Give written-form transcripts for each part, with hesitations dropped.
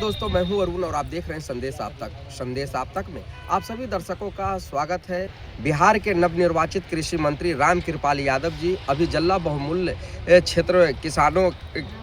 दोस्तों, मैं हूं अरुण और आप देख रहे हैं संदेश आप तक। संदेश आप तक में आप सभी दर्शकों का स्वागत है। बिहार के नवनिर्वाचित कृषि मंत्री रामकृपाल यादव जी अभी जल्ला बहुमूल्य क्षेत्र किसानों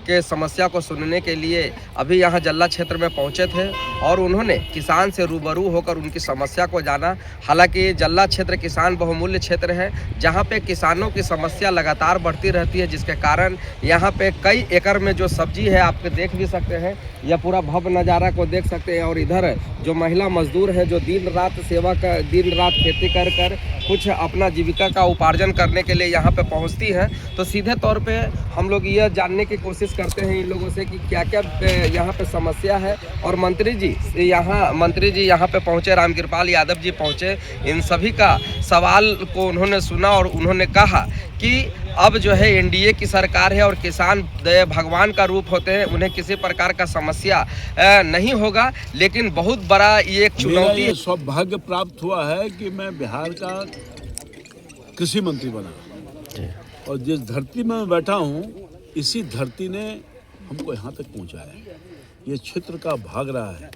के समस्या को सुनने के लिए अभी यहां जल्ला क्षेत्र में पहुंचे थे और उन्होंने किसान से रूबरू होकर उनकी समस्या को जाना। हालांकि जल्ला क्षेत्र किसान बहुमूल्य क्षेत्र है जहां पे किसानों की समस्या लगातार बढ़ती रहती है, जिसके कारण यहाँ पे कई एकड़ में जो सब्जी है आप देख भी सकते हैं, यह पूरा भव्य नज़ारा को देख सकते हैं। और इधर जो महिला मजदूर है जो दिन रात खेती कर कुछ अपना जीविका का उपार्जन करने के लिए यहाँ पे पहुँचती है, तो सीधे तौर पे हम लोग यह जानने की कोशिश करते हैं इन लोगों से कि क्या क्या यहाँ पे समस्या है। और मंत्री जी यहाँ पे पहुँचे, रामकृपाल यादव जी पहुँचे, इन सभी का सवाल को उन्होंने सुना और उन्होंने कहा कि अब जो है एनडीए की सरकार है और किसान भगवान का रूप होते हैं, उन्हें किसी प्रकार का समस्या नहीं होगा। लेकिन बहुत बड़ा ये एक चुनौती है। सौभाग्य प्राप्त हुआ है कि मैं बिहार का कृषि मंत्री बना और जिस धरती में मैं बैठा हूँ इसी धरती ने हमको यहाँ तक पहुँचाया है। ये क्षेत्र का भाग रहा है,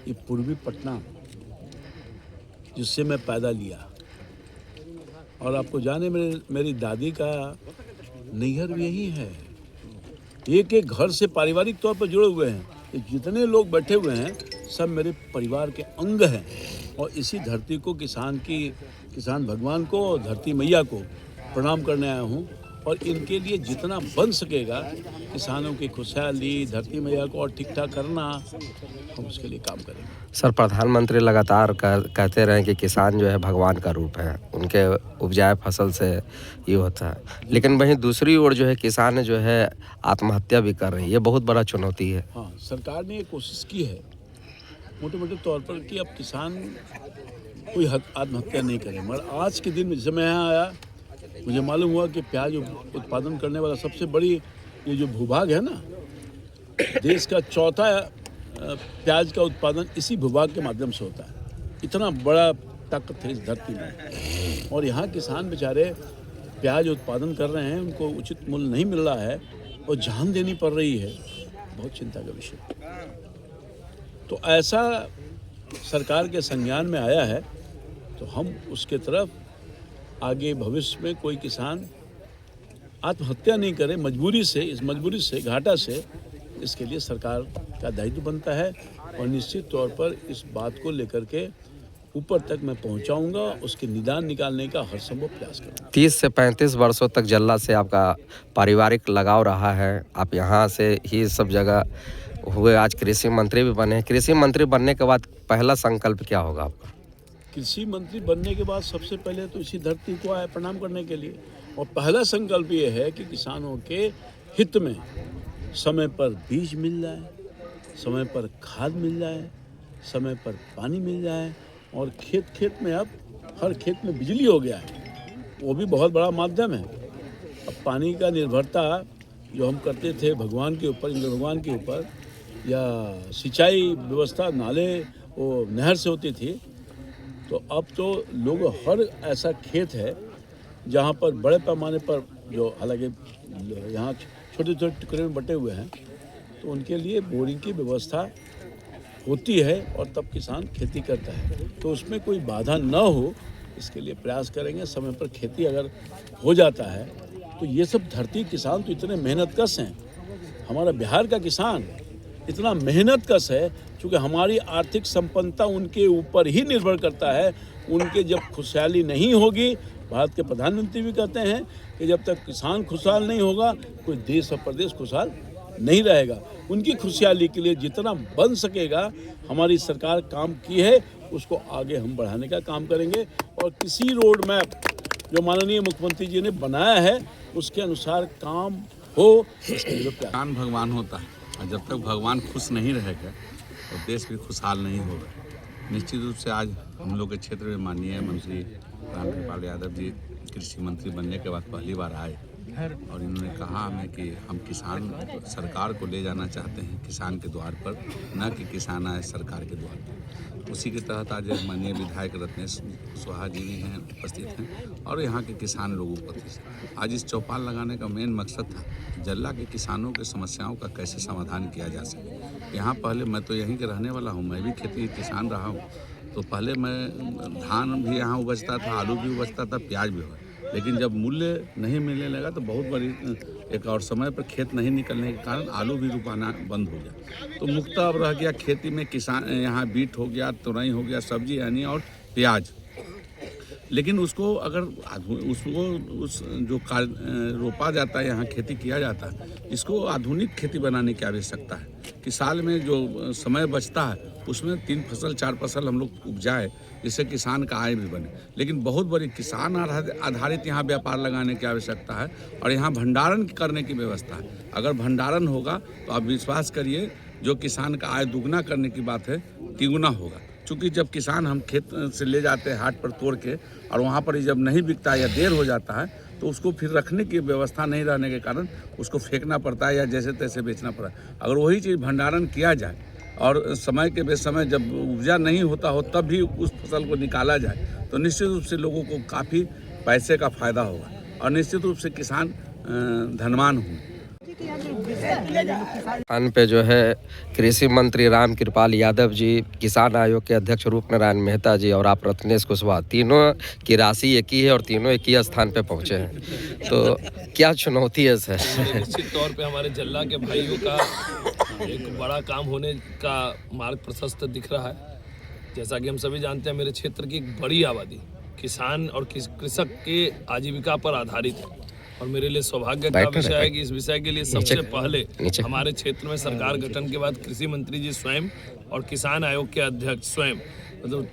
ये पूर्वी पटना जिससे मैं पैदा लिया। और आपको जाने मेरी दादी का नैहर भी यही है। एक एक घर से पारिवारिक तौर पर जुड़े हुए हैं। जितने लोग बैठे हुए हैं सब मेरे परिवार के अंग हैं। और इसी धरती को किसान भगवान को और धरती मैया को प्रणाम करने आया हूँ। और इनके लिए जितना बन सकेगा किसानों की खुशहाली, धरती मैया को और ठीक ठाक करना, हम उसके लिए काम करेंगे। सर, प्रधानमंत्री लगातार कहते रहे कि किसान जो है भगवान का रूप है, उनके उपजाए फसल से ये होता है, लेकिन वहीं दूसरी ओर जो है किसान जो है आत्महत्या भी कर रही है। ये बहुत बड़ा चुनौती है। हाँ, सरकार ने ये कोशिश की है मोटे मोटे तौर पर कि अब किसान कोई आत्महत्या नहीं करे। मगर आज के दिन में जब मैं यहाँ आया मुझे मालूम हुआ कि प्याज उत्पादन करने वाला सबसे बड़ी ये जो भूभाग है ना, देश का चौथा प्याज का उत्पादन इसी भूभाग के माध्यम से होता है। इतना बड़ा ताकत है इस धरती में। और यहाँ किसान बेचारे प्याज उत्पादन कर रहे हैं, उनको उचित मूल्य नहीं मिल रहा है और जान देनी पड़ रही है। बहुत चिंता का विषय। तो ऐसा सरकार के संज्ञान में आया है तो हम उसके तरफ आगे भविष्य में कोई किसान आत्महत्या नहीं करे इस मजबूरी से घाटा से, इसके लिए सरकार का दायित्व बनता है। और निश्चित तौर पर इस बात को लेकर के ऊपर तक मैं पहुंचाऊंगा, उसके निदान निकालने का हर संभव प्रयास करूंगा। 30 से 35 वर्षों तक जल्ला से आपका पारिवारिक लगाव रहा है। आप यहाँ से ही सब जगह हुए, आज कृषि मंत्री भी बने। कृषि मंत्री बनने के बाद पहला संकल्प क्या होगा आपका? कृषि मंत्री बनने के बाद सबसे पहले तो इसी धरती को आए प्रणाम करने के लिए। और पहला संकल्प ये है कि किसानों के हित में समय पर बीज मिल जाए, समय पर खाद मिल जाए, समय पर पानी मिल जाए। और खेत में अब हर खेत में बिजली हो गया है, वो भी बहुत बड़ा माध्यम है। अब पानी का निर्भरता जो हम करते थे भगवान के ऊपर, इंद्र भगवान के ऊपर, या सिंचाई व्यवस्था नाले वो नहर से होती थी, तो अब तो लोग हर ऐसा खेत है जहाँ पर बड़े पैमाने पर, जो हालांकि यहाँ छोटे छोटे टुकड़े में बटे हुए हैं, तो उनके लिए बोरिंग की व्यवस्था होती है और तब किसान खेती करता है। तो उसमें कोई बाधा न हो इसके लिए प्रयास करेंगे। समय पर खेती अगर हो जाता है तो ये सब धरती किसान तो इतने मेहनतकश हैं। हमारा बिहार का किसान इतना मेहनतकश है क्योंकि हमारी आर्थिक संपन्नता उनके ऊपर ही निर्भर करता है। उनके जब खुशहाली नहीं होगी, भारत के प्रधानमंत्री भी कहते हैं कि जब तक किसान खुशहाल नहीं होगा कोई देश और प्रदेश खुशहाल नहीं रहेगा। उनकी खुशहाली के लिए जितना बन सकेगा हमारी सरकार काम की है, उसको आगे हम बढ़ाने का काम करेंगे। और किसी रोड मैप जो माननीय मुख्यमंत्री जी ने बनाया है उसके अनुसार काम हो, इसके लिए किसान भगवान होता है और जब तक भगवान खुश नहीं रहेगा तो देश भी खुशहाल नहीं होगा। निश्चित रूप से आज हम लोग के क्षेत्र में माननीय मंत्री रामकृपाल यादव जी कृषि मंत्री बनने के बाद पहली बार आए और इन्होंने कहा हमें कि हम किसान सरकार को ले जाना चाहते हैं किसान के द्वार पर, न कि किसान आए सरकार के द्वार पर। उसी के तहत आज माननीय विधायक रत्नेश कुशवाहा जी भी हैं, उपस्थित हैं और यहाँ के किसान लोग उपस्थित हैं। आज इस चौपाल लगाने का मेन मकसद था जल्ला के किसानों के समस्याओं का कैसे समाधान किया जा सके। यहाँ पहले मैं तो यहीं के रहने वाला हूँ, मैं भी खेती किसान रहा हूँ। तो पहले मैं धान भी यहाँ उपजता था, आलू भी उपजता था, प्याज भी हुआ। लेकिन जब मूल्य नहीं मिलने लगा तो बहुत बड़ी एक और समय पर खेत नहीं निकलने के कारण आलू भी रुपाना बंद हो गया। तो मुख्यतः अब रह गया खेती में किसान, यहाँ बीट हो गया, तुरई हो गया, सब्जी यानी और प्याज। लेकिन उसको अगर उस जो रोपा जाता है, यहाँ खेती किया जाता है, इसको आधुनिक खेती बनाने की आवश्यकता है कि साल में जो समय बचता है उसमें 3 फसल 4 फसल हम लोग उपजाए, जिससे किसान का आय भी बने। लेकिन बहुत बड़ी किसान आधारित यहाँ व्यापार लगाने की आवश्यकता है और यहाँ भंडारण करने की व्यवस्था है। अगर भंडारण होगा तो आप विश्वास करिए, जो किसान का आय दुगना करने की बात है, तिगुना होगा। चूँकि जब किसान हम खेत से ले जाते हैं हाट पर तोड़ के, और वहाँ पर जब नहीं बिकता या देर हो जाता है तो उसको फिर रखने की व्यवस्था नहीं रहने के कारण उसको फेंकना पड़ता है या जैसे तैसे बेचना पड़ता है। अगर वही चीज़ भंडारण किया जाए और समय के बेसमय जब उपजा नहीं होता हो तब भी उस फसल को निकाला जाए तो निश्चित रूप से लोगों को काफ़ी पैसे का फ़ायदा होगा और निश्चित रूप से किसान धनवान होंगे। स्थान पे जो है कृषि मंत्री राम कृपाल यादव जी, किसान आयोग के अध्यक्ष रूप नारायण मेहता जी और आप रत्नेश कुशवाहा, तीनों की राशि एक ही है और तीनों एक ही स्थान पे पहुंचे हैं। तो क्या चुनौती है सर? निश्चित तौर पे हमारे जल्ला के भाइयों का एक बड़ा काम होने का मार्ग प्रशस्त दिख रहा है। जैसा कि हम सभी जानते हैं, मेरे क्षेत्र की एक बड़ी आबादी किसान और कृषक के आजीविका पर आधारित है और मेरे लिए सौभाग्य का विषय है कि इस विषय के लिए सबसे पहले हमारे क्षेत्र में सरकार गठन के बाद कृषि मंत्री जी स्वयं और किसान आयोग के अध्यक्ष स्वयं, मतलब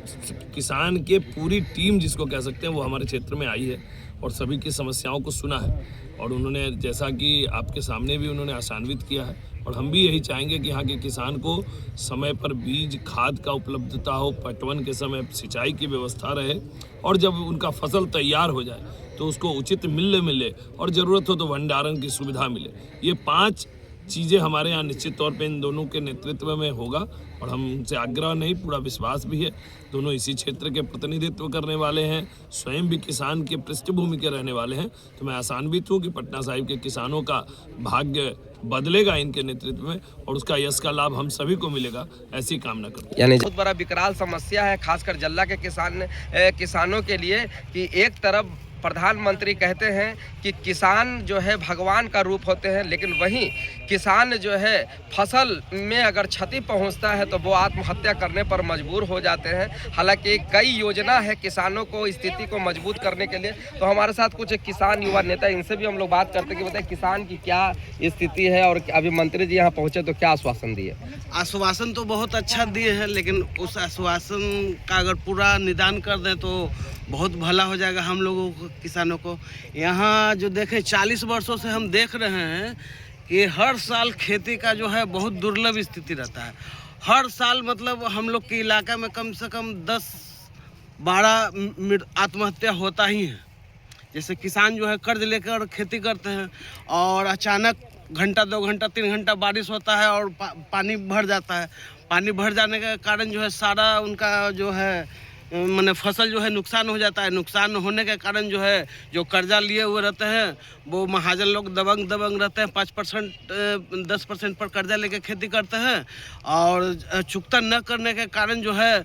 किसान के पूरी टीम जिसको कह सकते हैं, वो हमारे क्षेत्र में आई है और सभी की समस्याओं को सुना है। और उन्होंने, जैसा कि आपके सामने भी उन्होंने आशान्वित किया है, और हम भी यही चाहेंगे कि यहाँ के किसान को समय पर बीज खाद का उपलब्धता हो, पटवन के समय सिंचाई की व्यवस्था रहे और जब उनका फसल तैयार हो जाए तो उसको उचित मूल्य मिले और ज़रूरत हो तो भंडारण की सुविधा मिले। ये 5 चीज़ें हमारे यहाँ निश्चित तौर पे इन दोनों के नेतृत्व में होगा और हमसे आग्रह नहीं, पूरा विश्वास भी है। दोनों इसी क्षेत्र के प्रतिनिधित्व करने वाले हैं, स्वयं भी किसान के पृष्ठभूमि के रहने वाले हैं। तो मैं आशान्वित हूँ कि पटना साहिब के किसानों का भाग्य बदलेगा इनके नेतृत्व में और उसका यश का लाभ हम सभी को मिलेगा, ऐसी कामना करते हैं। यानी बहुत बड़ा विकराल समस्या है खासकर जल्ला के किसानों के लिए कि एक तरफ प्रधानमंत्री कहते हैं कि किसान जो है भगवान का रूप होते हैं, लेकिन वहीं किसान जो है फसल में अगर क्षति पहुंचता है तो वो आत्महत्या करने पर मजबूर हो जाते हैं। हालांकि कई योजना है किसानों को स्थिति को मजबूत करने के लिए। तो हमारे साथ कुछ किसान युवा नेता, इनसे भी हम लोग बात करते हैं कि बताइए किसान की क्या स्थिति है और अभी मंत्री जी यहाँ पहुँचे तो क्या आश्वासन दिए? आश्वासन तो बहुत अच्छा दिए हैं, लेकिन उस आश्वासन का अगर पूरा निदान कर दें तो बहुत भला हो जाएगा हम लोगों को, किसानों को। यहाँ जो देखें 40 वर्षों से हम देख रहे हैं कि हर साल खेती का जो है बहुत दुर्लभ स्थिति रहता है। हर साल मतलब हम लोग के इलाका में कम से कम 10-12 आत्महत्या होता ही है। जैसे किसान जो है कर्ज लेकर खेती करते हैं और अचानक घंटा 2 घंटा 3 घंटा बारिश होता है और पानी भर जाता है। पानी भर जाने के कारण जो है सारा उनका जो है मैंने फसल जो है नुकसान हो जाता है। नुकसान होने के कारण जो है जो कर्जा लिए हुए रहते हैं वो महाजन लोग दबंग रहते हैं, 5% 10% पर कर्जा लेके खेती करते हैं और चुकता न करने के कारण जो है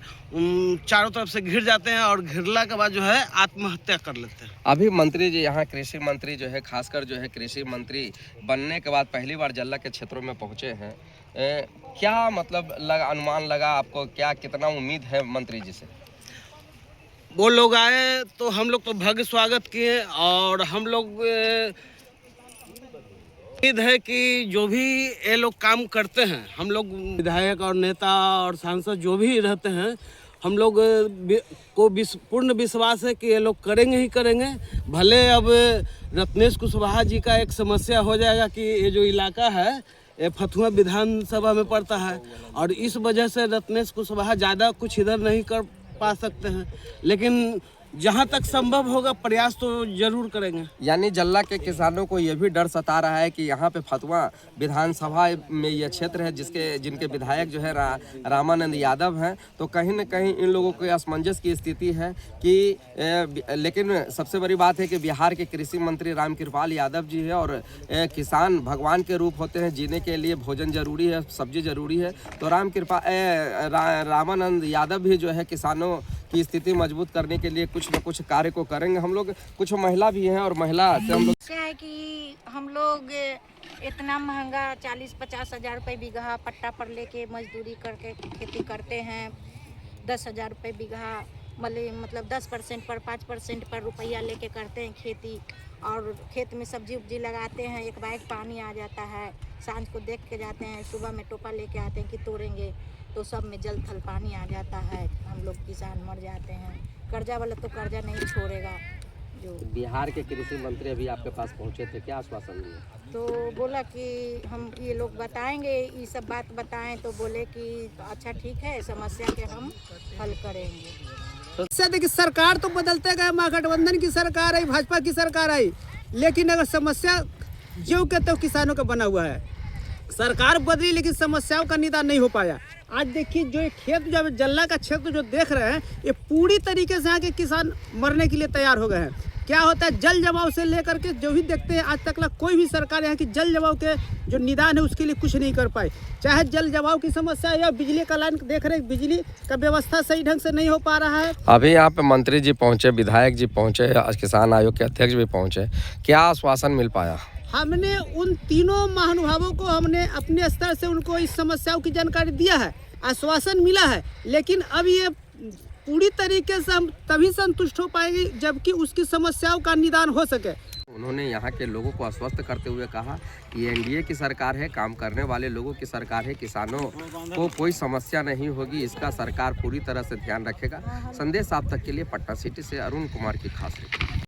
चारों तरफ से घिर जाते हैं और घिरला के बाद जो है आत्महत्या कर लेते हैं। अभी मंत्री जी यहाँ कृषि मंत्री जो है, खासकर जो है कृषि मंत्री बनने के बाद पहली बार जल्ला के क्षेत्रों में पहुँचे हैं, क्या मतलब अनुमान लगा आपको, क्या कितना उम्मीद है मंत्री जी से? वो लोग आए तो हम लोग तो भव्य स्वागत किए और हम लोग उम्मीद है कि जो भी ये लोग काम करते हैं, हम लोग विधायक और नेता और सांसद जो भी रहते हैं, हम लोग को पूर्ण विश्वास है कि ये लोग करेंगे ही करेंगे। भले अब रत्नेश कुशवाहा जी का एक समस्या हो जाएगा कि ये जो इलाका है ये फतुहा विधानसभा में पड़ता है और इस वजह से रत्नेश कुशवाहा ज़्यादा कुछ इधर नहीं कर पा सकते हैं, लेकिन जहाँ तक संभव होगा प्रयास तो जरूर करेंगे। यानी जल्ला के किसानों को यह भी डर सता रहा है कि यहाँ पे फतवा विधानसभा में यह क्षेत्र है जिनके विधायक जो है रामानंद यादव हैं, तो कहीं न कहीं इन लोगों को असमंजस की स्थिति है कि लेकिन सबसे बड़ी बात है कि बिहार के कृषि मंत्री रामकृपाल यादव जी है और किसान भगवान के रूप होते हैं, जीने के लिए भोजन जरूरी है, सब्जी जरूरी है। तो रामानंद यादव भी जो है किसानों की स्थिति मजबूत करने के लिए कुछ न कुछ कार्य को करेंगे। हम लोग कुछ महिला भी हैं और महिला से हम लोग क्या है कि हम लोग इतना महंगा 40-50 हज़ार रुपये बीघा पट्टा पर लेके मजदूरी करके खेती करते हैं। 10,000 रुपये बीघा मतलब 10% पर 5% पर रुपया लेके करते हैं खेती, और खेत में सब्जी उब्जी लगाते हैं। एक बाइक पानी आ जाता है, सांझ को देख के जाते हैं, सुबह में टोपा लेके आते हैं कि तोड़ेंगे, तो सब में जल थल पानी आ जाता है, हम लोग किसान मर जाते हैं। कर्जा वाला तो कर्जा नहीं छोड़ेगा। जो बिहार के कृषि मंत्री अभी आपके पास पहुंचे थे, क्या आश्वासन दिए? तो बोला कि हम ये लोग बताएंगे, ये सब बात बताएं, तो बोले कि अच्छा ठीक है, समस्या के हम हल करेंगे। देखिए सरकार तो बदलते गए, महागठबंधन की सरकार आई, भाजपा की सरकार आई, लेकिन अगर समस्या जो कहते हो किसानों का बना हुआ है। सरकार बदली लेकिन समस्याओं का निदान नहीं हो पाया। आज देखिए जो ये खेत जो जल्ला का क्षेत्र जो देख रहे हैं, ये पूरी तरीके से यहाँ के किसान मरने के लिए तैयार हो गए हैं। क्या होता है, जल जमाव से लेकर के जो भी देखते हैं आज तक कोई भी सरकार यहाँ की जल जमाव के जो निदान है उसके लिए कुछ नहीं कर पाई। चाहे जल जमाव की समस्या है या बिजली का लाइन देख रहे हैं, बिजली का व्यवस्था सही ढंग से नहीं हो पा रहा है। अभी यहाँ पे मंत्री जी पहुँचे, विधायक जी पहुँचे, किसान आयोग के अध्यक्ष भी पहुँचे, क्या आश्वासन मिल पाया? हमने उन तीनों महानुभावों को हमने अपने स्तर से उनको इस समस्याओं की जानकारी दिया है, आश्वासन मिला है, लेकिन अब ये पूरी तरीके से हम तभी संतुष्ट हो पाएंगे जबकि उसकी समस्याओं का निदान हो सके। उन्होंने यहाँ के लोगों को आश्वस्त करते हुए कहा कि एनडीए की सरकार है, काम करने वाले लोगों की सरकार है, किसानों को कोई समस्या नहीं होगी, इसका सरकार पूरी तरह से ध्यान रखेगा। संदेश आप तक के लिए पटना सिटी से अरुण कुमार की खास रिपोर्ट।